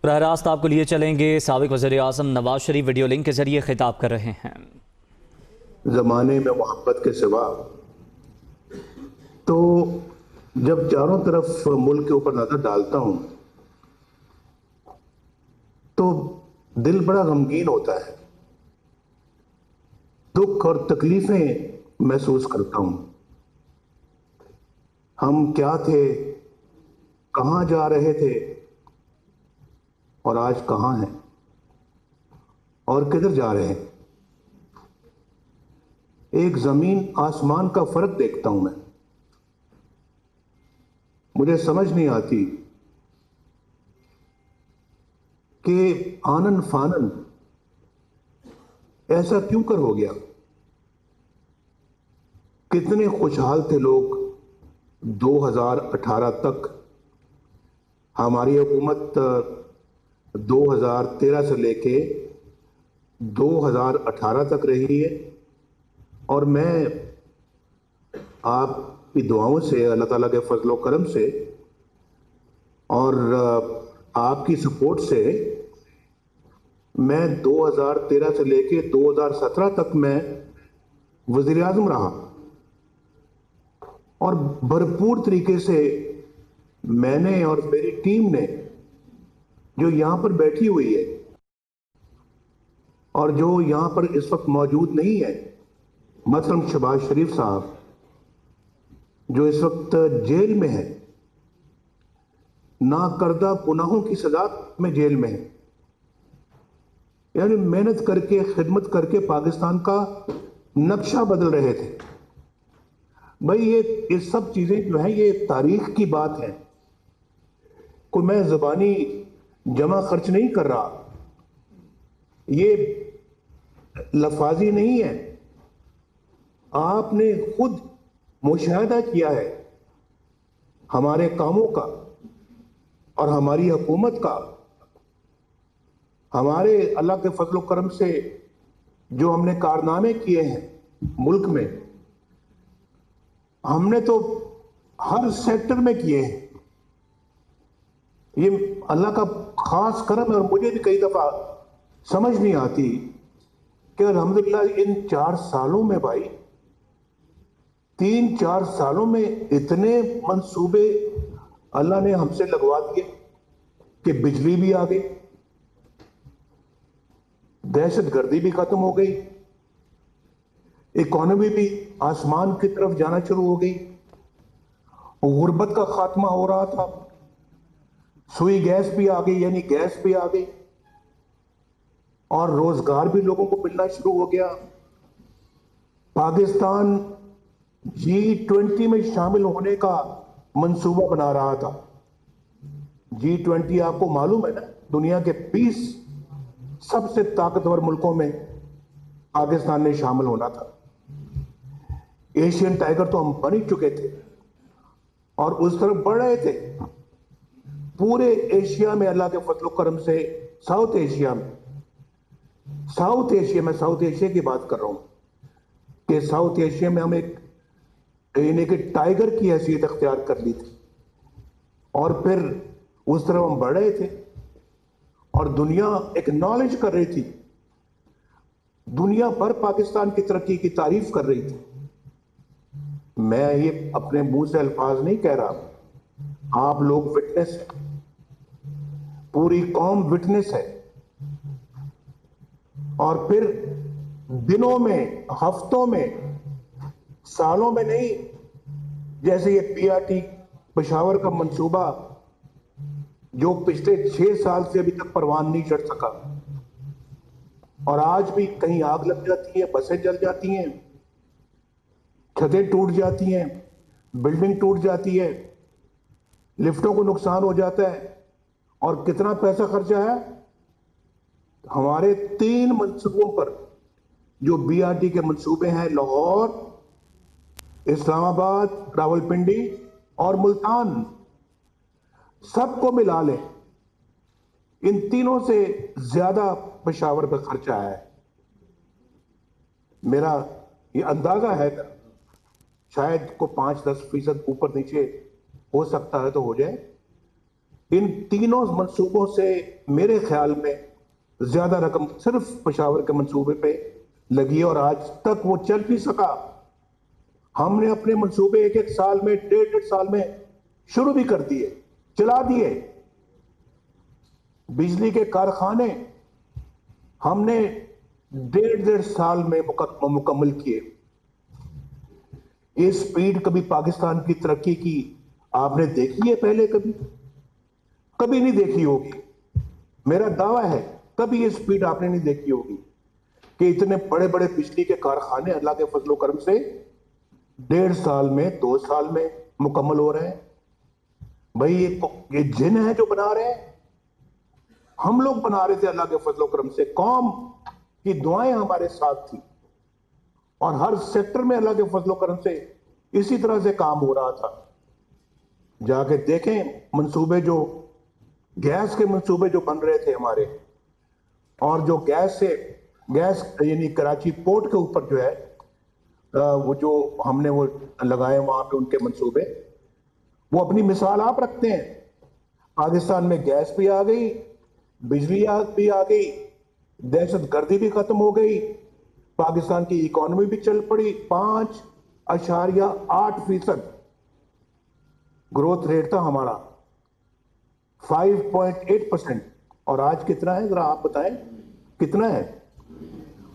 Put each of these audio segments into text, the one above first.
براہ راست آپ کو لیے چلیں گے، سابق وزیر اعظم نواز شریف ویڈیو لنک کے ذریعے خطاب کر رہے ہیں۔ زمانے میں محبت کے سوا تو جب چاروں طرف ملک کے اوپر نظر ڈالتا ہوں تو دل بڑا غمگین ہوتا ہے، دکھ اور تکلیفیں محسوس کرتا ہوں۔ ہم کیا تھے، کہاں جا رہے تھے اور آج کہاں ہیں اور کدھر جا رہے ہیں۔ ایک زمین آسمان کا فرق دیکھتا ہوں میں، مجھے سمجھ نہیں آتی کہ آنن فانن ایسا کیوں کر ہو گیا۔ کتنے خوشحال تھے لوگ 2018 تک، ہماری حکومت 2013 سے لے کے 2018 تک رہی ہے، اور میں آپ کی دعاؤں سے، اللہ تعالیٰ کے فضل و کرم سے اور آپ کی سپورٹ سے میں 2013 سے لے کے 2017 تک میں وزیر اعظم رہا، اور بھرپور طریقے سے میں نے اور میری ٹیم نے جو یہاں پر بیٹھی ہوئی ہے اور جو یہاں پر اس وقت موجود نہیں ہے، مثلا شہباز شریف صاحب جو اس وقت جیل میں ہے، ناکردہ گناہوں کی سزا میں جیل میں ہے، یعنی محنت کر کے، خدمت کر کے پاکستان کا نقشہ بدل رہے تھے۔ بھائی یہ سب چیزیں جو ہیں یہ تاریخ کی بات ہے، کوئی میں زبانی جمع خرچ نہیں کر رہا، یہ لفاظی نہیں ہے، آپ نے خود مشاہدہ کیا ہے ہمارے کاموں کا اور ہماری حکومت کا، ہمارے اللہ کے فضل و کرم سے جو ہم نے کارنامے کیے ہیں ملک میں، ہم نے تو ہر سیکٹر میں کیے ہیں۔ یہ اللہ کا خاص کرم ہے، اور مجھے بھی کئی دفعہ سمجھ نہیں آتی کہ الحمدللہ ان 4 سالوں میں، بھائی 3-4 سالوں میں اتنے منصوبے اللہ نے ہم سے لگوا دیے کہ بجلی بھی آ گئی، دہشت گردی بھی ختم ہو گئی، اکانومی بھی آسمان کی طرف جانا شروع ہو گئی، غربت کا خاتمہ ہو رہا تھا، سوئی گیس بھی آ گئی، یعنی گیس بھی آ گئی، اور روزگار بھی لوگوں کو ملنا شروع ہو گیا۔ پاکستان G20 میں شامل ہونے کا منصوبہ بنا رہا تھا۔ G20 آپ کو معلوم ہے نا، دنیا کے 20 سب سے طاقتور ملکوں میں پاکستان نے شامل ہونا تھا۔ ایشین ٹائیگر تو ہم بن ہی چکے تھے اور اس طرف بڑھ رہے تھے۔ پورے ایشیا میں اللہ کے فضل و کرم سے، ساؤتھ ایشیا میں ساؤتھ ایشیا کی بات کر رہا ہوں کہ ساؤتھ ایشیا میں ہم ایک یعنی کہ ٹائیگر کی حیثیت اختیار کر لی تھی، اور پھر اس طرف ہم بڑھ رہے تھے، اور دنیا ایکنالج کر رہی تھی، دنیا بھر پاکستان کی ترقی کی تعریف کر رہی تھی۔ میں یہ اپنے منہ سے الفاظ نہیں کہہ رہا، آپ لوگ وٹنس ہیں، پوری قوم وٹنس ہے، اور پھر دنوں میں، ہفتوں میں، سالوں میں نہیں، جیسے یہ PRT پشاور کا منصوبہ جو پچھلے 6 سال سے ابھی تک پروان نہیں چڑھ سکا، اور آج بھی کہیں آگ لگ جاتی ہے، بسیں جل جاتی ہیں، چھتیں ٹوٹ جاتی ہیں، بلڈنگ ٹوٹ جاتی ہے، لفٹوں کو نقصان ہو جاتا ہے، اور کتنا پیسہ خرچہ ہے ہمارے 3 منصوبوں پر جو BRT کے منصوبے ہیں، لاہور، اسلام آباد، راولپنڈی اور ملتان، سب کو ملا لیں، ان تینوں سے زیادہ پشاور پہ خرچہ ہے۔ میرا یہ اندازہ ہے، شاید کو 5-10% اوپر نیچے ہو سکتا ہے تو ہو جائے، ان تینوں منصوبوں سے میرے خیال میں زیادہ رقم صرف پشاور کے منصوبے پہ لگی ہے اور آج تک وہ چل بھی سکا. ہم نے اپنے منصوبے ایک ایک سال میں ڈیڑھ سال میں شروع بھی کر دیے, چلا دیے. بجلی کے کارخانے ہم نے ڈیڑھ سال میں مکمل کیے. یہ سپیڈ کبھی پاکستان کی ترقی کی آپ نے دیکھی ہے پہلے؟ کبھی نہیں دیکھی ہوگی. میرا دعویٰ ہے کبھی یہ سپیڈ آپ نے نہیں دیکھی ہوگی کہ اتنے بڑے بڑے بجلی کے کارخانے اللہ کے فضل و کرم سے ڈیڑھ سال میں 2 سال میں مکمل ہو رہے ہیں. بھائی یہ جن ہے جو بنا رہے ہیں, ہم لوگ بنا رہے تھے اللہ کے فضل و کرم سے. قوم کی دعائیں ہمارے ساتھ تھی اور ہر سیکٹر میں اللہ کے فضل و کرم سے اسی طرح سے کام ہو رہا تھا. جا کے دیکھیں منصوبے, جو گیس کے منصوبے جو بن رہے تھے ہمارے, اور جو گیس یعنی کراچی پورٹ کے اوپر جو ہے وہ جو ہم نے وہ لگائے وہاں پہ ان کے منصوبے, وہ اپنی مثال آپ رکھتے ہیں. پاکستان میں گیس بھی آ گئی, بجلی بھی آ گئی, دہشت گردی بھی ختم ہو گئی, پاکستان کی اکانومی بھی چل پڑی. 5.8% گروتھ ریٹ تھا ہمارا, 5.8%. اور آج کتنا ہے ذرا آپ بتائیں کتنا ہے؟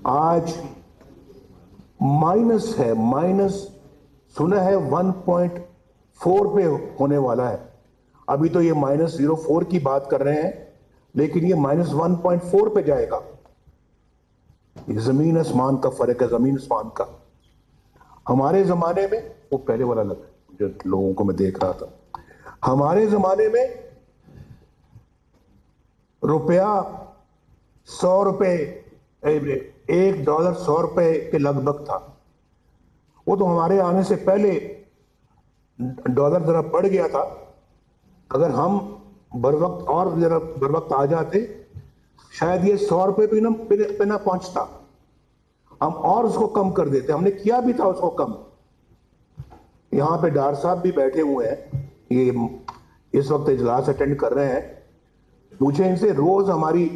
آج مائنس ہے, مائنس سنا ہے 1.4 پہ ہونے والا ہے. ابھی تو یہ -0.4 کی بات کر رہے ہیں, لیکن یہ -1.4 پہ جائے گا. یہ زمین آسمان کا فرق ہے, زمین آسمان کا. ہمارے زمانے میں, وہ پہلے والا جو لوگوں کو میں دیکھ رہا تھا, ہمارے زمانے میں روپیہ 100 روپے, $1 100 روپے کے لگ بھگ تھا. وہ تو ہمارے آنے سے پہلے ڈالر ذرا بڑھ گیا تھا. اگر ہم بر وقت آ جاتے شاید یہ 100 روپے پہ نہ پہنچتا, ہم اور اس کو کم کر دیتے. ہم نے کیا بھی تھا اس کو کم. یہاں پہ ڈار صاحب بھی بیٹھے ہوئے ہیں, یہ اس وقت اجلاس اٹینڈ کر رہے ہیں. پوچھیں ان سے, روز ہماری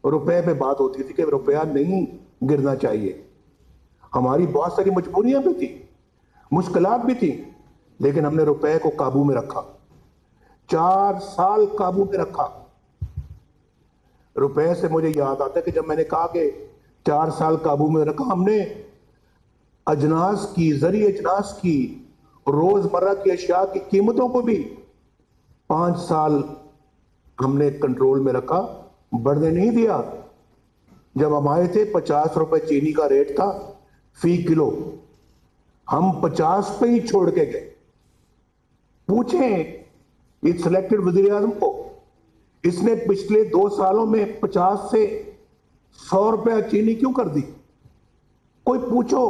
روپے پہ بات ہوتی تھی کہ روپیہ نہیں گرنا چاہیے. ہماری بہت ساری مجبوریاں بھی تھی, مشکلات بھی تھی, لیکن ہم نے روپے کو قابو میں رکھا. 4 سال قابو میں رکھا. روپے سے مجھے یاد آتا ہے کہ جب میں نے کہا کہ 4 سال قابو میں رکھا, ہم نے اجناس کی, زرعی اجناس کی, روزمرہ کی اشیاء کی قیمتوں کو بھی 5 سال ہم نے کنٹرول میں رکھا, بڑھنے نہیں دیا. جب ہم آئے تھے 50 روپے چینی کا ریٹ تھا فی کلو, ہم 50 پہ ہی چھوڑ کے گئے. پوچھیں اس سلیکٹڈ وزیر اعظم کو, اس نے پچھلے 2 سالوں میں 50 سے 100 روپے چینی کیوں کر دی؟ کوئی پوچھو.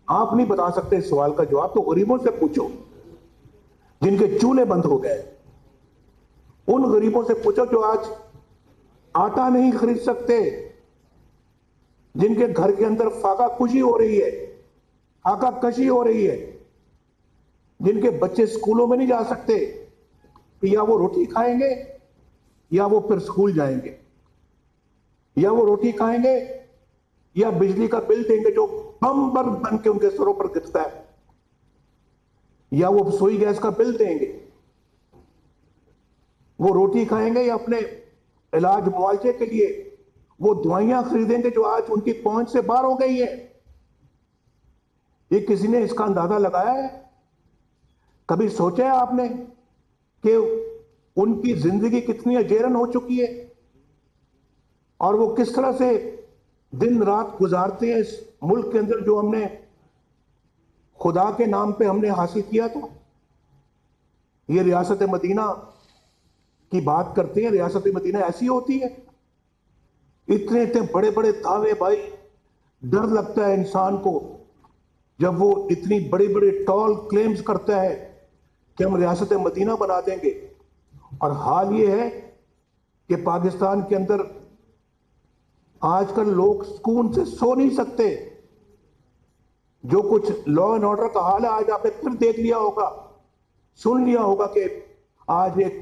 آپ نہیں بتا سکتے اس سوال کا جواب, تو غریبوں سے پوچھو جن کے چولہے بند ہو گئے. ان غریبوں سے پوچھو جو آج آٹا نہیں خرید سکتے, جن کے گھر کے اندر فاقہ کشی ہو رہی ہے, فاقہ کشی ہو رہی ہے, جن کے بچے سکولوں میں نہیں جا سکتے. یا وہ روٹی کھائیں گے یا وہ پھر سکول جائیں گے, یا وہ روٹی کھائیں گے یا بجلی کا بل دیں گے جو بمبر بن کے ان کے سروں پر گرتا ہے, یا وہ سوئی گیس کا بل دیں گے. وہ روٹی کھائیں گے یا اپنے علاج معالجے کے لیے وہ دوائیاں خریدیں گے جو آج ان کی پہنچ سے باہر ہو گئی ہے. یہ کسی نے اس کا اندازہ لگایا ہے؟ کبھی سوچا ہے آپ نے کہ ان کی زندگی کتنی اجیرن ہو چکی ہے اور وہ کس طرح سے دن رات گزارتے ہیں اس ملک کے اندر جو ہم نے خدا کے نام پہ ہم نے حاصل کیا تھا. یہ ریاست مدینہ کی بات کرتے ہیں, ریاست مدینہ ایسی ہوتی ہے؟ اتنے بڑے بڑے دعوے بھائی, ڈر لگتا ہے انسان کو جب وہ اتنی بڑی بڑی ٹال کلیمز کرتا ہے کہ ہم ریاست مدینہ بنا دیں گے. اور حال یہ ہے کہ پاکستان کے اندر آج کل لوگ سکون سے سو نہیں سکتے. جو کچھ لا اینڈ آرڈر کا حال ہے, آج آپ نے پھر دیکھ لیا ہوگا, سن لیا ہوگا کہ آج ایک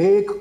1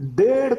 1.5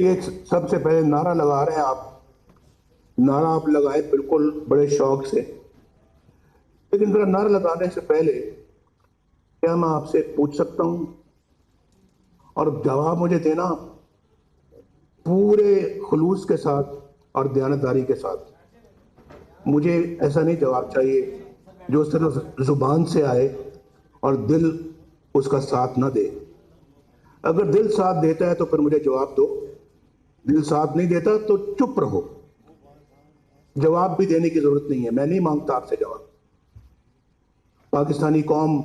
یہ سب سے پہلے نعرہ لگا رہے ہیں آپ، نعرہ آپ لگائے بالکل بڑے شوق سے، لیکن ذرا نعرہ لگانے سے پہلے کیا میں آپ سے پوچھ سکتا ہوں، اور جواب مجھے دینا پورے خلوص کے ساتھ اور دیانتداری کے ساتھ. مجھے ایسا نہیں جواب چاہیے جو صرف زبان سے آئے اور دل اس کا ساتھ نہ دے. اگر دل ساتھ دیتا ہے تو پھر مجھے جواب دو، دل ساتھ نہیں دیتا تو چپ رہو. جواب بھی دینے کی ضرورت نہیں ہے، میں نہیں مانگتا آپ سے جواب. پاکستانی قوم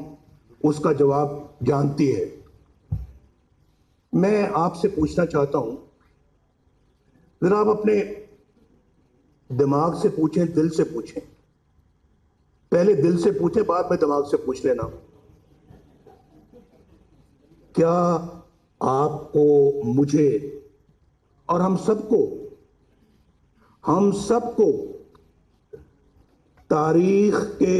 اس کا جواب جانتی ہے. میں آپ سے پوچھنا چاہتا ہوں، ذرا آپ اپنے دماغ سے پوچھیں، دل سے پوچھیں. پہلے دل سے پوچھیں، بعد میں دماغ سے پوچھ لینا. کیا آپ کو، مجھے اور ہم سب کو تاریخ کے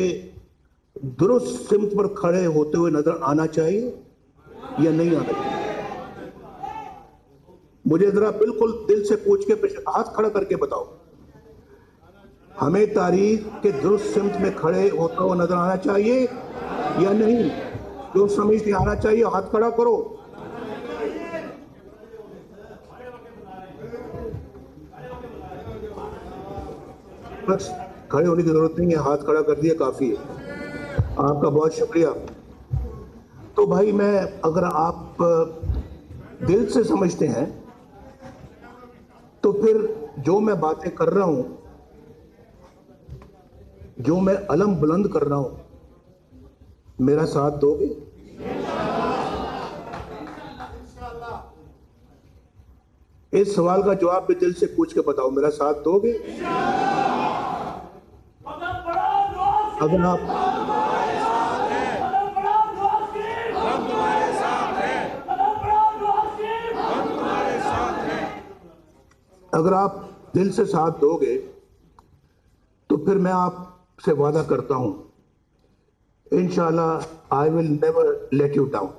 درست سمت پر کھڑے ہوتے ہوئے نظر آنا چاہیے یا نہیں آنا چاہیے؟ مجھے ذرا بالکل دل سے پوچھ کے ہاتھ کھڑا کر کے بتاؤ. ہمیں تاریخ کے درست سمت میں کھڑے ہوتا ہوا نظر آنا چاہیے یا نہیں؟ جو سمجھ کے آنا چاہیے ہاتھ کھڑا کرو. بس کھڑے ہونے کی ضرورت نہیں ہے، ہاتھ کھڑا کر دیا کافی ہے. آپ کا بہت شکریہ. تو بھائی، میں اگر آپ دل سے سمجھتے ہیں تو پھر جو میں باتیں کر رہا ہوں، جو میں علم بلند کر رہا ہوں، میرا ساتھ دو گے؟ اس سوال کا جواب بھی دل سے پوچھ کے بتاؤ، میرا ساتھ دو گے؟ اگر آپ دل سے ساتھ دو گے تو پھر میں آپ سے وعدہ کرتا ہوں، انشاءاللہ I will never let you down.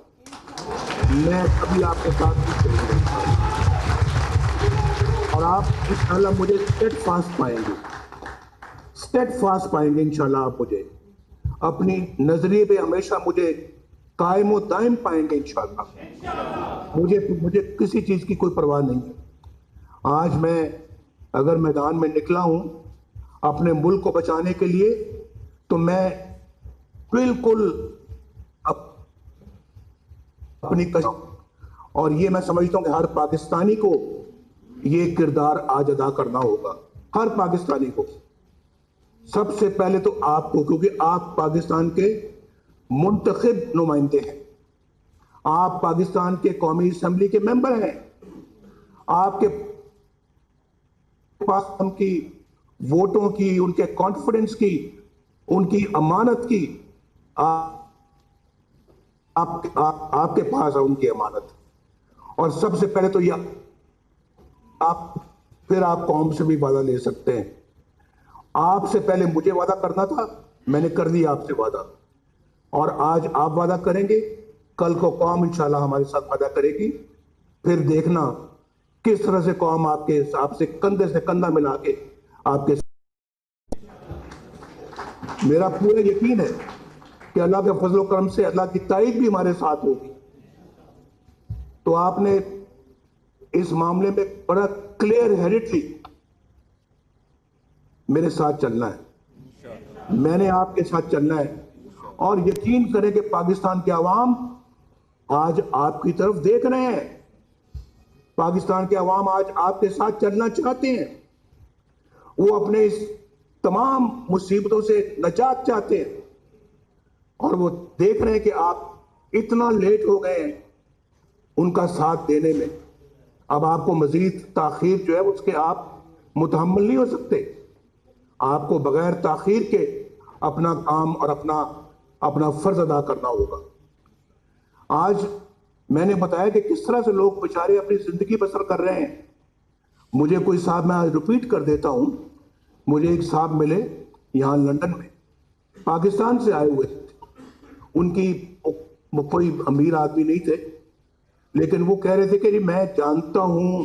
میں کبھی آپ کے ساتھ نہیں چھوڑوں گا، اور آپ انشاءاللہ مجھے اسٹیڈ فاسٹ پائیں گے انشاءاللہ. آپ مجھے اپنی نظریے پہ ہمیشہ مجھے قائم و دائم پائیں گے انشاءاللہ. مجھے کسی چیز کی کوئی پرواہ نہیں ہے. آج میں اگر میدان میں نکلا ہوں اپنے ملک کو بچانے کے لیے، تو میں بالکل اپنی اور یہ میں سمجھتا ہوں کہ ہر پاکستانی کو یہ کردار آج ادا کرنا ہوگا. ہر پاکستانی کو، سب سے پہلے تو آپ کو، کیونکہ آپ پاکستان کے منتخب نمائندے ہیں. آپ پاکستان کے قومی اسمبلی کے ممبر ہیں. آپ کے پاس ان کی ووٹوں کی، ان کے کانفیڈنس کی، ان کی امانت کی، آپ کے پاس ہے ان کی امانت. اور سب سے پہلے تو یہ پھر آپ قوم سے بھی وعدہ لے سکتے ہیں. آپ سے پہلے مجھے وعدہ کرنا تھا، میں نے کر دیا آپ سے وعدہ، اور آج آپ وعدہ کریں گے، کل کو قوم انشاءاللہ ہمارے ساتھ وعدہ کرے گی. پھر دیکھنا کس طرح سے قوم آپ سے کندھے سے کندھا ملا کے آپ کے ساتھ. میرا پورا یقین ہے کہ اللہ کے فضل و کرم سے اللہ کی تائید بھی ہمارے ساتھ ہوگی. تو آپ نے اس معاملے میں بڑا کلیئر ہیڈڈلی میرے ساتھ چلنا ہے، میں نے آپ کے ساتھ چلنا ہے. اور یقین کریں کہ پاکستان کے عوام آج آپ کی طرف دیکھ رہے ہیں. پاکستان کے عوام آج آپ کے ساتھ چلنا چاہتے ہیں. وہ اپنے اس تمام مصیبتوں سے نجات چاہتے ہیں، اور وہ دیکھ رہے ہیں کہ آپ اتنا لیٹ ہو گئے ہیں ان کا ساتھ دینے میں. اب آپ کو مزید تاخیر جو ہے اس کے آپ متحمل نہیں ہو سکتے. آپ کو بغیر تاخیر کے اپنا کام اور اپنا فرض ادا کرنا ہوگا. آج میں نے بتایا کہ کس طرح سے لوگ بیچارے اپنی زندگی بسر کر رہے ہیں. مجھے کوئی صاحب، میں ریپیٹ کر دیتا ہوں، مجھے ایک صاحب ملے یہاں لندن میں، پاکستان سے آئے ہوئے تھے. ان کی کوئی امیر آدمی نہیں تھے، لیکن وہ کہہ رہے تھے کہ میں جانتا ہوں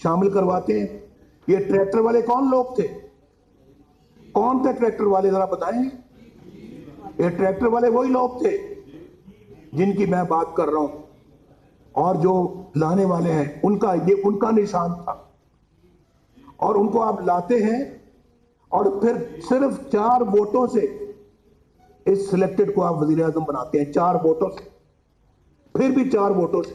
شامل کرواتے ہیں. یہ ٹریکٹر والے کون لوگ تھے؟ کون تھے ٹریکٹر والے؟ ذرا بتائیں. یہ ٹریکٹر والے وہی لوگ تھے جن کی میں بات کر رہا ہوں. اور جو لانے والے ہیں یہ ان کا نشان تھا. اور ان کو آپ لاتے ہیں اور پھر صرف 4 ووٹوں سے اس سلیکٹڈ کو آپ وزیر اعظم بناتے ہیں. 4 ووٹوں سے، پھر بھی 4 ووٹوں سے.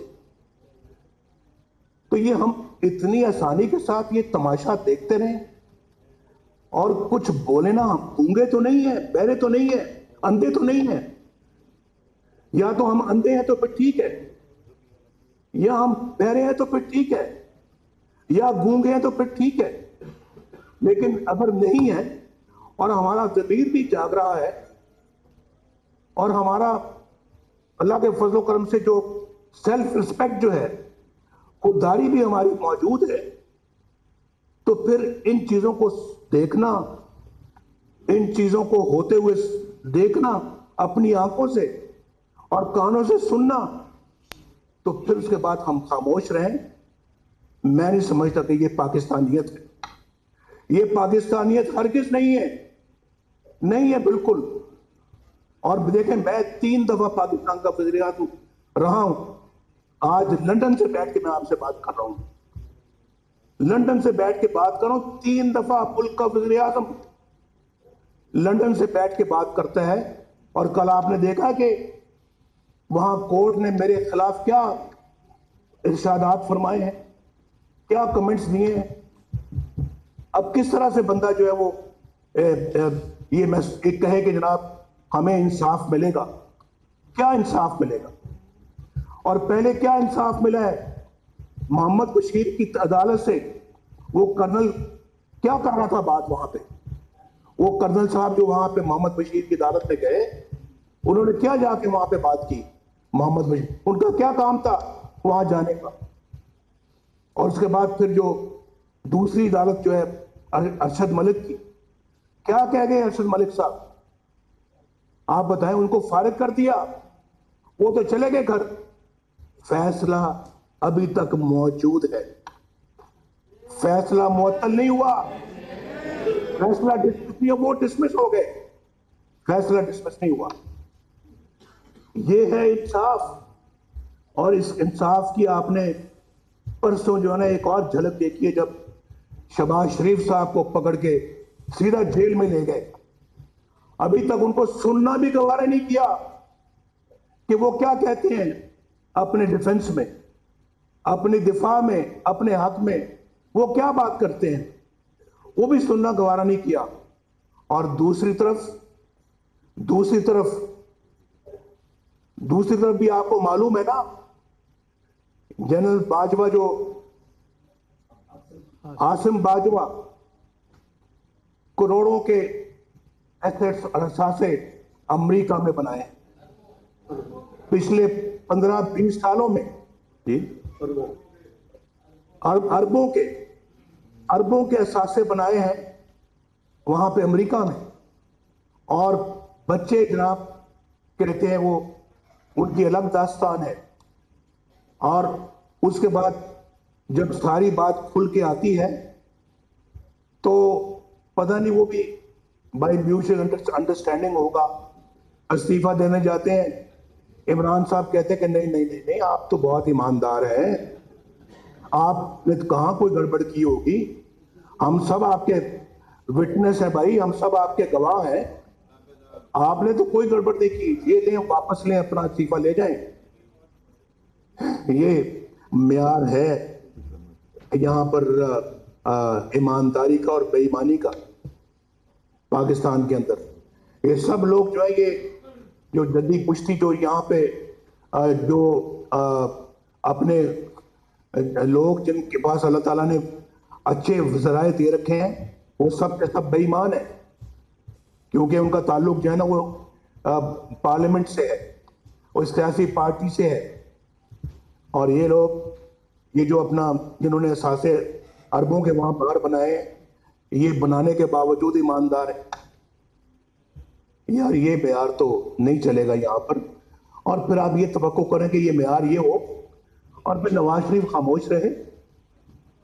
تو یہ ہم اتنی آسانی کے ساتھ یہ تماشا دیکھتے رہیں اور کچھ بولے نا. ہم گونگے تو نہیں ہیں، بہرے تو نہیں ہیں، اندھے تو نہیں ہیں. یا تو ہم اندھے ہیں تو پھر ٹھیک ہے، یا ہم بہرے ہیں تو پھر ٹھیک ہے، یا گونگے ہیں تو پھر ٹھیک ہے. لیکن اگر نہیں ہے اور ہمارا ضمیر بھی جاگ رہا ہے اور ہمارا اللہ کے فضل و کرم سے جو سیلف رسپیکٹ جو ہے، خودداری بھی ہماری موجود ہے، تو پھر ان چیزوں کو دیکھنا، ان چیزوں کو ہوتے ہوئے دیکھنا اپنی آنکھوں سے اور کانوں سے سننا، تو پھر اس کے بعد ہم خاموش رہیں. میں نہیں سمجھتا کہ یہ پاکستانیت ہے. یہ پاکستانیت ہرگز نہیں ہے، نہیں ہے بالکل. اور دیکھیں، میں 3 دفعہ پاکستان کا وزیر اعظم رہا ہوں. آج لندن سے بیٹھ کے میں آپ سے بات کر رہا ہوں. لندن سے بیٹھ کے بات کر رہا ہوں. 3 دفعہ ملک کا وزیر اعظم لندن سے بیٹھ کے بات کرتا ہے. اور کل آپ نے دیکھا کہ وہاں کورٹ نے میرے خلاف کیا ارشادات فرمائے ہیں، کیا کمنٹس دیے ہیں. اب کس طرح سے بندہ جو ہے وہ یہ کہے کہ جناب ہمیں انصاف ملے گا؟ کیا انصاف ملے گا؟ اور پہلے کیا انصاف ملا ہے؟ محمد بشیر کی عدالت سے وہ کرنل کیا کر رہا تھا بات وہاں پہ؟ وہ کرنل صاحب جو وہاں پہ محمد بشیر کی عدالت میں گئے، انہوں نے کیا جا کے وہاں پہ بات کی؟ محمد بشیر، ان کا کیا کام تھا وہاں جانے کا؟ اور اس کے بعد پھر جو دوسری عدالت جو ہے ارشد ملک کی، کیا کہہ گئے ارشد ملک صاحب؟ آپ بتائیں. ان کو فارغ کر دیا، وہ تو چلے گئے گھر. فیصلہ ابھی تک موجود ہے، فیصلہ معطل نہیں ہوا. فیصلہ ڈسمس نہیں ہوا، وہ ڈسمس ہو گئے، فیصلہ ڈسمس نہیں ہوا. یہ ہے انصاف. اور اس انصاف کی آپ نے پرسوں جو ہے نا ایک اور جھلک دیکھی ہے، جب شہباز شریف صاحب کو پکڑ کے سیدھا جیل میں لے گئے. ابھی تک ان کو سننا بھی گوارا نہیں کیا کہ وہ کیا کہتے ہیں اپنے ڈیفنس میں، اپنے دفاع میں، اپنے حق میں وہ کیا بات کرتے ہیں، وہ بھی سننا گوارا نہیں کیا. اور دوسری طرف بھی آپ کو معلوم ہے نا، جنرل باجوہ جو عاصم باجوہ کروڑوں کے ایسٹس اور اثاثے امریکہ میں بنائے پچھلے 15-20 سالوں میں. جی، اربوں کے اثاثے بنائے ہیں وہاں پہ امریکہ میں. اور بچے جناب کہتے ہیں وہ ان کی الگ داستان ہے. اور اس کے بعد جب ساری بات کھل کے آتی ہے تو پتہ نہیں وہ بھی بائی میوچل انڈرسٹینڈنگ ہوگا، استعفیٰ دینے جاتے ہیں. عمران صاحب کہتے ہیں کہ نہیں آپ تو بہت ایماندار ہیں، آپ نے کہاں کوئی گڑبڑ کی ہوگی، ہم سب آپ کے وٹنس ہیں بھائی، ہم سب آپ کے گواہ ہیں، آپ نے تو کوئی گڑبڑ نہیں کی، یہ لیں واپس لیں اپنا استعفیٰ لے جائیں. یہ معیار ہے یہاں پر ایمانداری کا اور بے ایمانی کا پاکستان کے اندر. یہ سب لوگ جو ہے یہ جو جدید پشتی جو یہاں پہ جو اپنے لوگ جن کے پاس اللہ تعالیٰ نے اچھے ذرائع دے رکھے ہیں، وہ سب کے سب بے ایمان ہیں، کیونکہ ان کا تعلق جو ہے نا وہ پارلیمنٹ سے ہے، وہ سیاسی پارٹی سے ہے. اور یہ لوگ یہ جو اپنا جنہوں نے اثاثے اربوں کے وہاں باہر بنائے، یہ بنانے کے باوجود ایماندار ہیں. یار یہ معیار تو نہیں چلے گا یہاں پر. اور پھر آپ یہ توقع کریں کہ یہ معیار یہ ہو اور پھر نواز شریف خاموش رہے.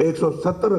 170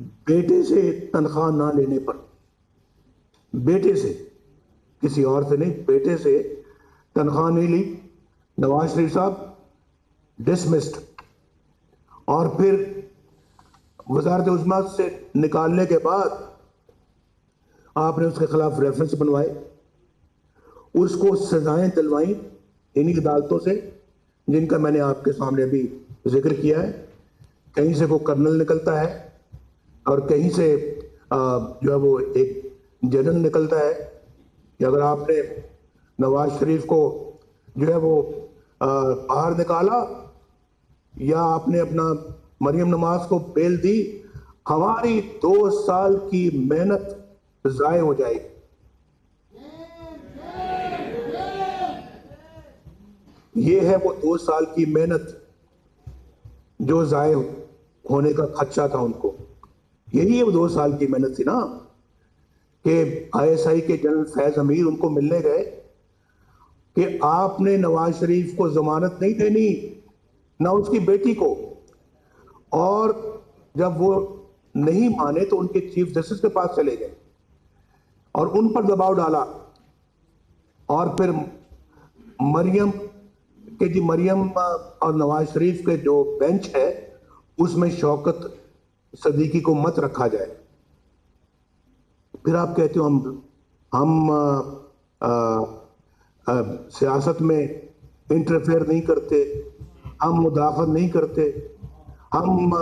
بیٹے سے تنخواہ نہ لینے پر، بیٹے سے، کسی اور سے نہیں، بیٹے سے تنخواہ نہیں لی، نواز شریف صاحب ڈسمسڈ، اور پھر وزارت عظمیٰ سے نکالنے کے بعد آپ نے اس کے خلاف ریفرنس بنوائے، اس کو سزائیں دلوائیں انہی عدالتوں سے جن کا میں نے آپ کے سامنے بھی ذکر کیا ہے. کہیں سے وہ کرنل نکلتا ہے اور کہیں سے جو ہے وہ ایک جنرل نکلتا ہے کہ اگر آپ نے نواز شریف کو جو ہے وہ باہر نکالا یا آپ نے اپنا مریم نواز کو بیل دی، ہماری 2 سال کی محنت ضائع ہو جائے گی. یہ ہے وہ 2 سال کی محنت جو ضائع ہونے کا خدشہ تھا ان کو. یہی وہ 2 سال کی محنت تھی نا کہ آئی ایس آئی کے جنرل فیض امیر ان کو ملنے گئے کہ آپ نے نواز شریف کو ضمانت نہیں دینی، نہ اس کی بیٹی کو، اور جب وہ نہیں مانے تو ان کے چیف جسٹس کے پاس چلے گئے اور ان پر دباؤ ڈالا، اور پھر مریم کہ جی مریم اور نواز شریف کے جو بینچ ہے اس میں شوکت صدیقی کو مت رکھا جائے. پھر آپ کہتے ہو ہم سیاست میں انٹرفیئر نہیں کرتے، ہم مداخلت نہیں کرتے، ہم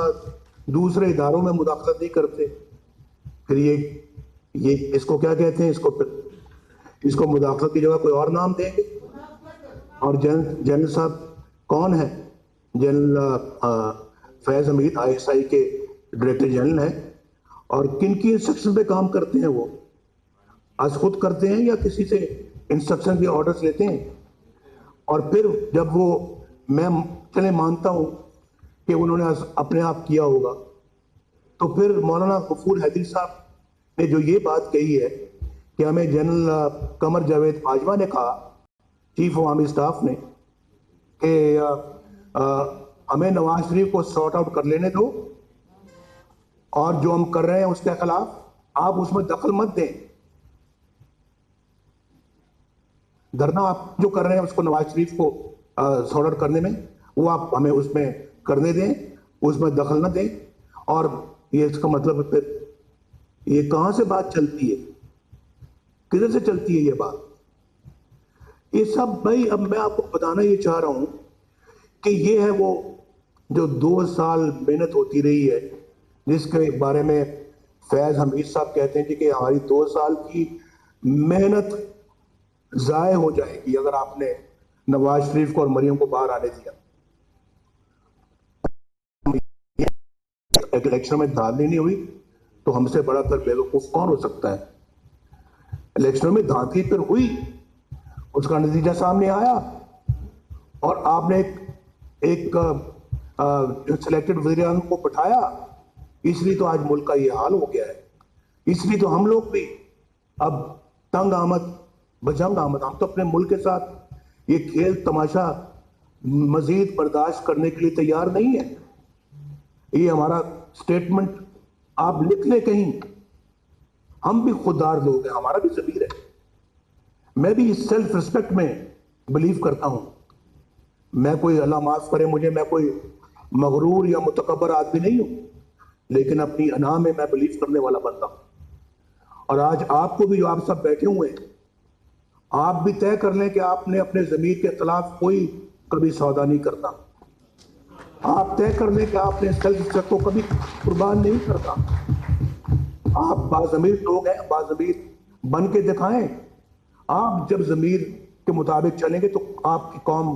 دوسرے اداروں میں مداخلت نہیں کرتے. پھر یہ اس کو کیا کہتے ہیں؟ اس کو مداخلت کی جگہ کوئی اور نام دیں گے. اور جنرل صاحب کون ہے؟ General Faiz Amir I S I کے ڈائریکٹر جنرل ہیں، اور کن کی انسٹرکشن پہ کام کرتے ہیں؟ وہ از خود کرتے ہیں یا کسی سے انسٹرکشن کے آرڈرز لیتے ہیں؟ اور پھر جب وہ میں چلے مانتا ہوں کہ انہوں نے اپنے آپ کیا ہوگا، تو پھر مولانا غفور حیدری صاحب نے جو یہ بات کہی ہے کہ ہمیں جنرل قمر جاوید باجوہ نے کہا، چیف عوامی اسٹاف نے، کہ ہمیں نواز شریف کو سارٹ آؤٹ کر لینے دو اور جو ہم کر رہے ہیں اس کے خلاف آپ اس میں دخل مت دیں. دھرنا آپ جو کر رہے ہیں اس کو نواز شریف کو سارٹ آؤٹ کرنے میں، وہ آپ ہمیں اس میں کرنے دیں، اس میں دخل نہ دیں. اور یہ اس کا مطلب پھر یہ کہاں سے بات چلتی ہے؟ کدھر سے چلتی ہے یہ بات؟ یہ سب بھائی اب میں آپ کو بتانا یہ چاہ رہا ہوں کہ یہ ہے وہ جو 2 سال محنت ہوتی رہی ہے، جس کے بارے میں فیض حمید صاحب کہتے ہیں کہ ہماری 2 سال کی محنت ضائع ہو جائے گی اگر آپ نے نواز شریف کو اور مریم کو باہر آنے دیا. الیکشن میں دھاندلی نہیں ہوئی تو ہم سے بڑا کر بیوقوف کون ہو سکتا ہے؟ الیکشن میں دھاندلی پھر ہوئی، اس کا نتیجہ سامنے آیا، اور آپ نے ایک سلیکٹڈ وزیر اعظم کو بٹھایا. اس لیے تو آج ملک کا یہ حال ہو گیا ہے. اس لیے تو ہم لوگ بھی اب تنگ آمد بجنگ آمد، ہم تو اپنے ملک کے ساتھ یہ کھیل تماشا مزید برداشت کرنے کے لیے تیار نہیں ہے. یہ ہمارا سٹیٹمنٹ آپ لکھ لیں کہیں، ہم بھی خوددار لوگ ہیں، ہمارا بھی ضمیر ہے. میں بھی سیلف ریسپیکٹ میں بلیو کرتا ہوں. میں کوئی اللہ معاف کرے مجھے، میں کوئی مغرور یا متکبر آدمی نہیں ہوں، لیکن اپنی انا میں بلیو کرنے والا بندہ ہوں. اور آج آپ کو بھی، جو آپ سب بیٹھے ہوئے ہیں، آپ بھی طے کر لیں کہ آپ نے اپنے ضمیر کے خلاف کوئی کبھی سودا نہیں کرتا. آپ طے کر لیں کہ آپ نے سیلف ریسپیکٹ کو کبھی قربان نہیں کرتا. آپ باضمیر لوگ ہیں، باضمیر بن کے دکھائیں. آپ جب ضمیر کے مطابق چلیں گے تو آپ کی قوم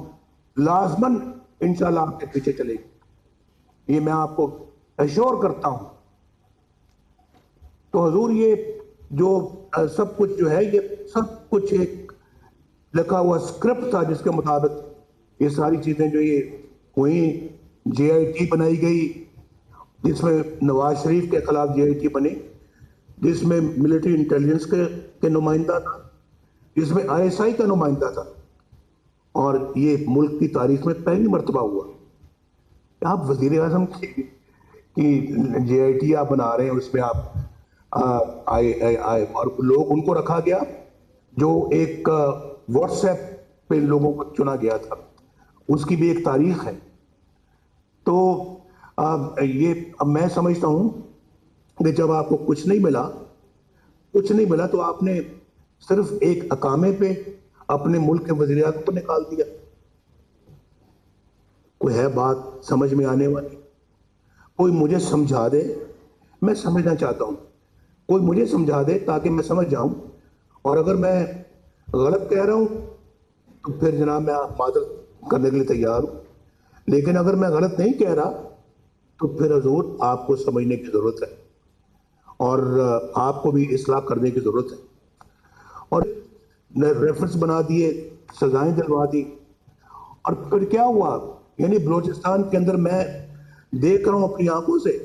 لازماً انشاءاللہ آپ کے پیچھے چلے گی، یہ میں آپ کو ایشور کرتا ہوں. تو حضور یہ جو سب کچھ جو ہے، یہ سب کچھ ایک لکھا ہوا اسکرپٹ تھا جس کے مطابق یہ ساری چیزیں جو یہ ہوئیں. جے آئی ٹی بنائی گئی جس میں نواز شریف کے خلاف جے آئی ٹی بنی، جس میں ملٹری انٹیلیجنس کے نمائندہ تھا، جس میں آئی ایس آئی کا نمائندہ تھا. اور یہ ملک کی تاریخ میں پہلی مرتبہ ہوا. آپ وزیر اعظم کہ جے آئی ٹی آپ بنا رہے ہیں، اس میں آپ اور لوگ ان کو رکھا گیا جو ایک واٹس ایپ پہ لوگوں کو چنا گیا تھا، اس کی بھی ایک تاریخ ہے. تو یہ اب میں سمجھتا ہوں کہ جب آپ کو کچھ نہیں ملا تو آپ نے صرف ایک اقامے پہ اپنے ملک کے وزیر اعظم کو نکال دیا. کوئی ہے بات سمجھ میں آنے والی؟ کوئی مجھے سمجھا دے، میں سمجھنا چاہتا ہوں. کوئی مجھے سمجھا دے تاکہ میں سمجھ جاؤں، اور اگر میں غلط کہہ رہا ہوں تو پھر جناب میں معذرت کرنے کے لیے تیار ہوں. لیکن اگر میں غلط نہیں کہہ رہا تو پھر حضور آپ کو سمجھنے کی ضرورت ہے، اور آپ کو بھی اصلاح کرنے کی ضرورت ہے. اور ریفرنس بنا دیے، سزائیں دلوا دی، اور پھر کیا ہوا؟ یعنی بلوچستان کے اندر میں دیکھ رہا ہوں اپنی آنکھوں سے،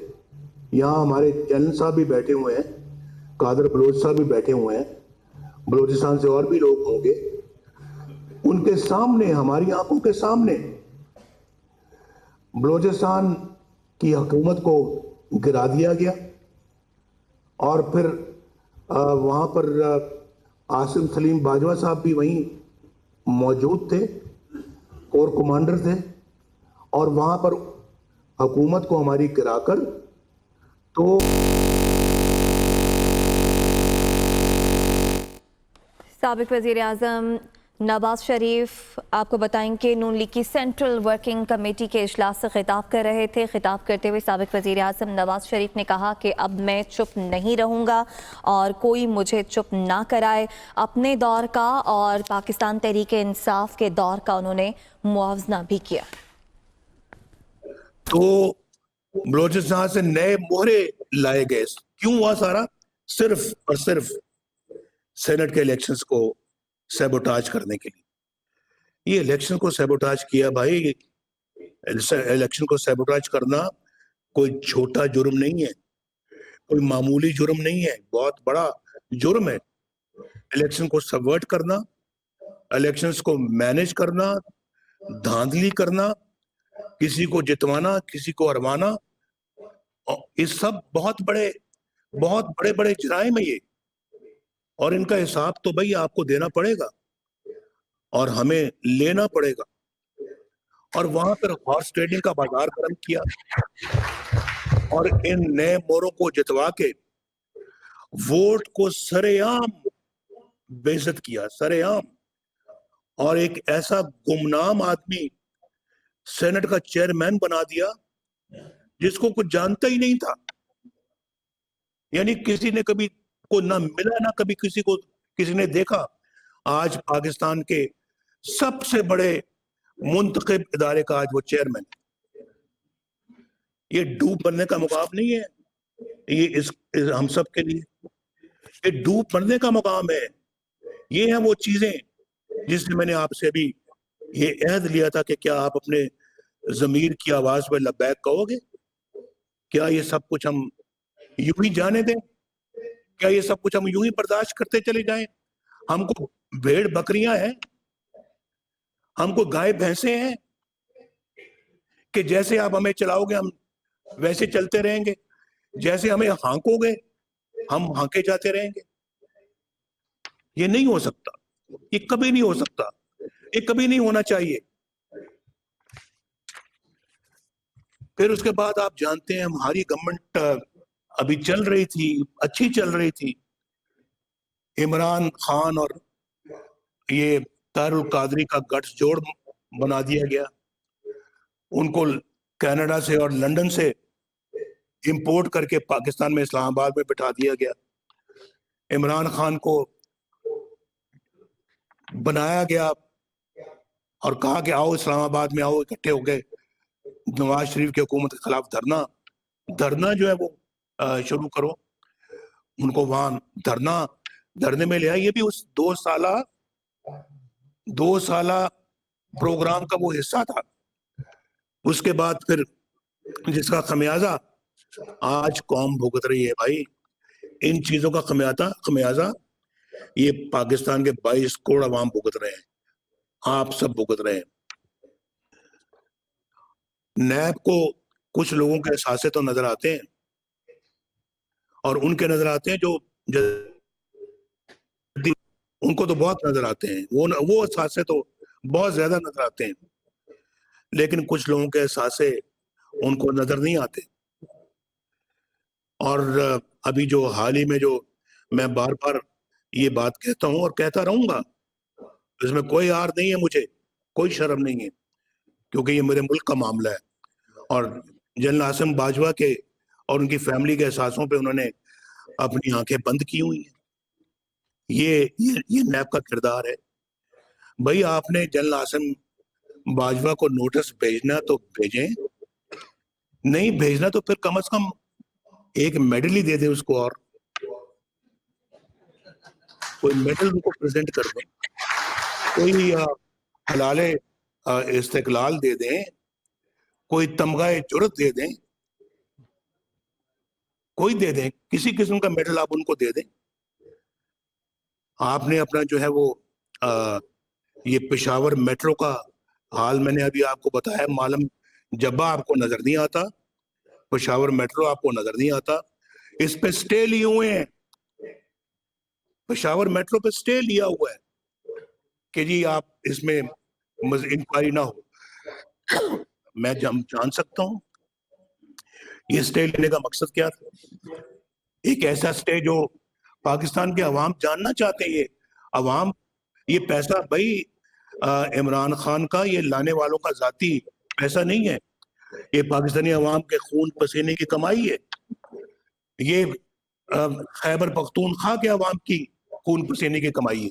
یہاں ہمارے چینل صاحب بھی بیٹھے ہوئے ہیں، قادر بلوچ صاحب بھی بیٹھے ہوئے ہیں، بلوچستان سے اور بھی لوگ ہوں گے. ان کے سامنے، ہماری آنکھوں کے سامنے بلوچستان کی حکومت کو گرا دیا گیا. اور پھر وہاں پر عاصم سلیم باجوہ صاحب بھی وہیں موجود تھے، کور کمانڈر تھے، اور وہاں پر حکومت کو ہماری گرا کر تو سابق وزیر اعظم نواز شریف آپ کو بتائیں کہ نون لیگ کی سینٹرل ورکنگ کمیٹی کے اجلاس سے خطاب کر رہے تھے. خطاب کرتے ہوئے سابق وزیر اعظم نواز شریف نے کہا کہ اب میں چپ نہیں رہوں گا اور کوئی مجھے چپ نہ کرائے. اپنے دور کا اور پاکستان تحریک انصاف کے دور کا انہوں نے موازنہ بھی کیا. تو بلوچستان سے نئے مہرے لائے گئے. کیوں ہوا سارا؟ صرف اور صرف سینٹ کے الیکشنز کو سیبوٹاج کرنے کے لیے. یہ الیکشن کو سیبوٹاج کیا بھائی. الیکشن کو سیبوٹاج کرنا کوئی چھوٹا جرم نہیں ہے، کوئی معمولی جرم نہیں ہے، بہت بڑا جرم ہے. الیکشن کو سبورٹ کرنا، الیکشنز کو مینج کرنا، دھاندلی کرنا، کسی کو جتوانا، کسی کو ہروانا، یہ سب بہت بڑے بڑے جرائم ہیں یہ. اور ان کا حساب تو بھائی آپ کو دینا پڑے گا اور ہمیں لینا پڑے گا. اور وہاں پر ہارس ٹریڈنگ کا بازار گرم کیا اور ان نئے موروں کو جتوا کے ووٹ کو سرے عام بے عزت کیا، سرے عام. اور ایک ایسا گمنام آدمی سینٹ کا چیئرمین بنا دیا جس کو کچھ جانتا ہی نہیں تھا. یعنی کسی نے کبھی کو نہ ملا، نہ کبھی کسی نے دیکھا. آج پاکستان کے سب سے بڑے منتخب ادارے کا آج وہ چیئرمین. یہ ڈوب بننے کا مقام نہیں ہے، یہ ہم سب کے لیے یہ ڈوب بننے کا مقام ہے. یہ ہیں وہ چیزیں جس میں نے آپ سے بھی یہ عہد لیا تھا کہ کیا آپ اپنے ضمیر کی آواز میں لبیک کہو گے؟ کیا یہ سب کچھ ہم یوں ہی جانے دیں؟ کیا یہ سب کچھ ہم یوں ہی برداشت کرتے چلے جائیں؟ ہم کو بھیڑ بکریاں ہیں، ہم کو گائے بھینسیں ہیں کہ جیسے آپ ہمیں چلاؤ گے ہم ویسے چلتے رہیں گے، جیسے ہمیں ہانکو گے ہم ہانکے جاتے رہیں گے؟ یہ نہیں ہو سکتا، یہ کبھی نہیں ہو سکتا، یہ کبھی نہیں ہونا چاہیے. پھر اس کے بعد آپ جانتے ہیں ہماری گورنمنٹ ابھی چل رہی تھی، اچھی چل رہی تھی. عمران خان اور یہ طاہر القادری کا گٹھ جوڑ بنا دیا گیا. ان کو کینیڈا سے اور لندن سے امپورٹ کر کے پاکستان میں اسلام آباد میں بٹھا دیا گیا. عمران خان کو بنایا گیا اور کہا کہ آؤ اسلام آباد میں آؤ، اکٹھے ہو گئے نواز شریف کی حکومت کے خلاف دھرنا جو ہے وہ شروع کرو. ان کو وہاں دھرنے میں لیا. یہ بھی اس 2 سالہ پروگرام کا وہ حصہ تھا. اس کے بعد پھر جس کا خمیازہ آج قوم بھگت رہی ہے بھائی. ان چیزوں کا خمیازہ یہ پاکستان کے 22 کروڑ عوام بھگت رہے ہیں، آپ سب بھگت رہے ہیں. نیب کو کچھ لوگوں کے احساسے تو نظر آتے ہیں اور ان کے نظر آتے ہیں جو ان کو تو بہت نظر آتے ہیں, وہ احساسے تو بہت زیادہ نظر آتے ہیں, لیکن کچھ لوگوں کے احساسے ان کو نظر نہیں آتے. اور ابھی جو حال ہی میں جو میں بار بار یہ بات کہتا ہوں اور کہتا رہوں گا, اس میں کوئی عار نہیں ہے, مجھے کوئی شرم نہیں ہے, کیونکہ یہ میرے ملک کا معاملہ ہے. اور جنرل عاصم باجوہ کے اور ان کی فیملی کے احساسوں پہ انہوں نے اپنی آنکھیں بند کی ہوئی ہیں. یہ نیب کا کردار ہے. بھائی آپ نے جنرل عاصم باجوہ کو نوٹس بھیجنا تو بھیجیں, نہیں بھیجنا تو پھر کم از کم ایک میڈل ہی دے دیں اس کو, اور کوئی میڈل ان کو پریزنٹ کر دیں, کوئی حلال استقلال دے دیں, کوئی تمغہ جرت دے دیں, کوئی دے دیں, کسی قسم کا میڈل آپ ان کو دے دیں. آپ نے اپنا جو ہے وہ یہ پشاور میٹرو کا حال میں نے ابھی آپ کو بتایا, معلم جبہ آپ کو نظر نہیں آتا, پشاور میٹرو آپ کو نظر نہیں آتا. اس پہ سٹے لیے ہوئے ہیں, پشاور میٹرو پہ سٹے لیا ہوا ہے کہ جی آپ اس میں انکوائری نہ ہو. میں جان سکتا ہوں یہ سٹے لینے کا مقصد کیا تھا. ایک ایسا سٹے جو پاکستان کے عوام جاننا چاہتے ہیں, یہ عوام, یہ پیسہ بھائی عمران خان کا, یہ لانے والوں کا ذاتی پیسہ نہیں ہے, یہ پاکستانی عوام کے خون پسینے کی کمائی ہے. یہ خیبر پختونخوا کے عوام کی خون پسینے کی کمائی ہے.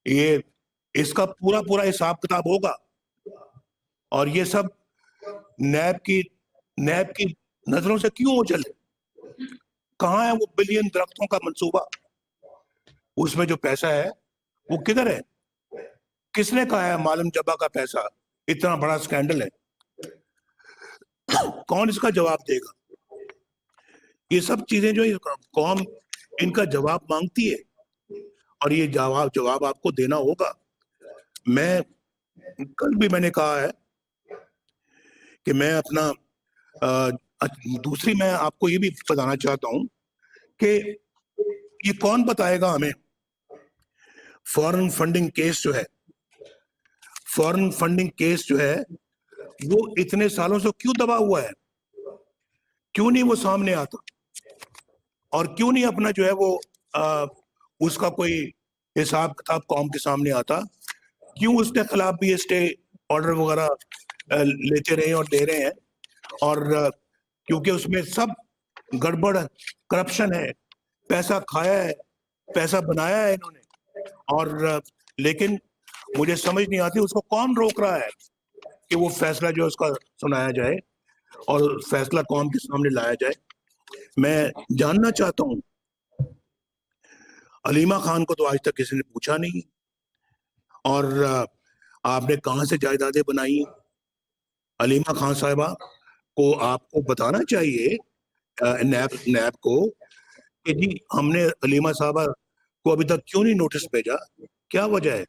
یہ اس کا پورا حساب کتاب ہوگا, اور یہ سب نیب کی نظروں سے کیوں اچل ہے؟ کہاں ہے وہ بلین درختوں کا منصوبہ؟ اس میں جو پیسہ ہے وہ کدھر ہے؟ کس نے کہا ہے معلم جبہ کا پیسہ اتنا بڑا سکینڈل ہے؟ کون اس کا جواب دے گا؟ یہ سب چیزیں جو قوم ان کا جواب مانگتی ہے, اور یہ جواب آپ کو دینا ہوگا. میں کل بھی میں نے کہا ہے کہ میں اپنا دوسری میں آپ کو یہ بھی بتانا چاہتا ہوں کہ یہ کون بتائے گا ہمیں فورن فنڈنگ کیس جو ہے, فورن فنڈنگ کیس جو ہے وہ اتنے سالوں سے کیوں دبا ہوا ہے؟ کیوں نہیں وہ سامنے آتا, اور کیوں نہیں اپنا جو ہے وہ اس کا کوئی حساب کتاب قوم کے سامنے آتا؟ کیوں اس کے خلاف بھی اسٹے آرڈر وغیرہ لیتے رہے اور دے رہے ہیں؟ اور کیونکہ اس میں سب گڑبڑ کرپشن ہے, پیسہ کھایا ہے, پیسہ بنایا ہے انہوں نے, اور لیکن مجھے سمجھ نہیں آتی اس کو کون روک رہا ہے کہ وہ فیصلہ جو اس کا سنایا جائے اور فیصلہ قوم کے سامنے لایا جائے. میں جاننا چاہتا ہوں, علیمہ خان کو تو آج تک کسی نے پوچھا نہیں, اور آپ نے کہاں سے جائیدادیں بنائی؟ علیمہ خان صاحبہ کو آپ کو بتانا چاہیے, نیب کو, کہ جی ہم نے علیمہ صاحبہ کو ابھی تک کیوں نہیں نوٹس بھیجا, کیا وجہ ہے؟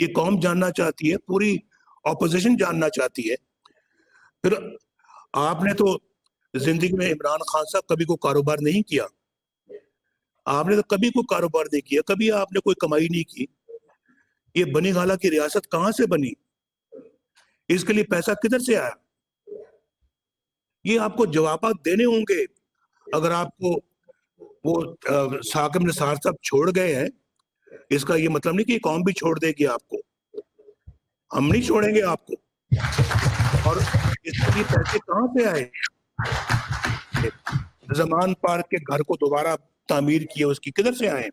یہ قوم جاننا چاہتی ہے, پوری اپوزیشن جاننا چاہتی ہے. پھر آپ نے تو زندگی میں عمران خان صاحب کبھی کوئی کاروبار نہیں کیا, آپ نے تو کبھی کوئی کاروبار نہیں کیا, کبھی آپ نے کوئی کمائی نہیں کی. یہ بنی گالہ کی ریاست کہاں سے بنی؟ اس کے لیے پیسہ کدھر سے آیا؟ یہ آپ کو جوابات دینے ہوں گے. اگر آپ کو وہ ثاقب نثار صاحب چھوڑ گئے ہیں, اس کا یہ مطلب نہیں کہ قوم بھی چھوڑ دے گی آپ کو. ہم نہیں چھوڑیں گے آپ کو. اور اس کے لیے پیسے کہاں سے آئے؟ زمان پارک کے گھر کو دوبارہ تعمیر کیا, اس کی کدھر سے آئے؟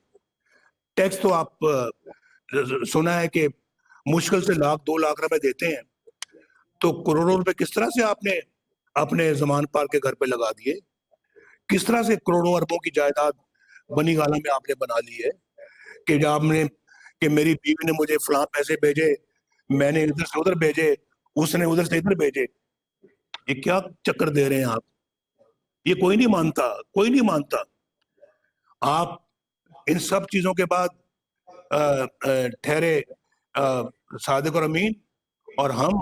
ٹیکس تو آپ سنا ہے کہ مشکل سے 1-2 لاکھ روپے دیتے ہیں, تو کروڑوں روپے کس طرح سے آپ نے اپنے زمان پارک کے گھر پہ لگا دیے؟ کس طرح سے کروڑوں اربوں کی جائیداد بنی گالہ میں آپ نے بنا لی ہے کہ جب آپ نے کہ میری بیوی نے مجھے فلاں پیسے بھیجے, میں نے ادھر سے ادھر بھیجے, اس نے ادھر سے ادھر بھیجے. یہ کیا چکر دے رہے ہیں آپ؟ یہ کوئی نہیں مانتا, کوئی نہیں مانتا. آپ ان سب چیزوں کے بعد ٹھہرے صادق اور امین, اور ہم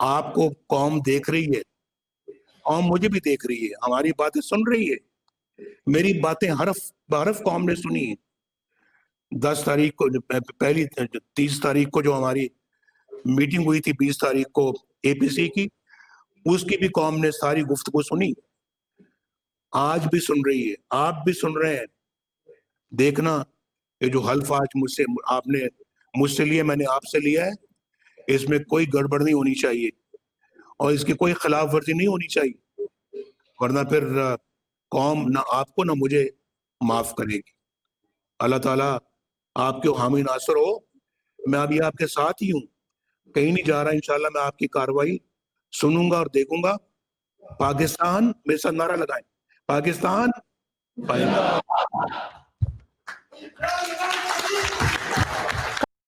آپ کو قوم دیکھ رہی ہے, قوم مجھے بھی دیکھ رہی ہے, ہماری باتیں سن رہی ہے. میری باتیں حرف بحرف قوم نے سنی ہے. 10 تاریخ کو پہلی 30 تاریخ کو جو ہماری میٹنگ ہوئی تھی, 20 تاریخ کو اے پی سی کی, اس کی بھی قوم نے ساری گفتگو سنی, آج بھی سن رہی ہے, آپ بھی سن رہے ہیں. دیکھنا کہ جو حلف آج آپ نے مجھ سے لیا, میں نے آپ سے لیا ہے, اس میں کوئی گڑبڑ نہیں ہونی چاہیے اور اس کی کوئی خلاف ورزی نہیں ہونی چاہیے, ورنہ پھر قوم نہ آپ کو نہ مجھے معاف کرے گی. اللہ تعالیٰ آپ کے حامی ناصر ہو. میں ابھی آپ کے ساتھ ہی ہوں, کہیں نہیں جا رہا. انشاءاللہ میں آپ کی کارروائی سنوں گا اور دیکھوں گا. پاکستان, میرے ساتھ نعرہ لگائیں, پاکستان.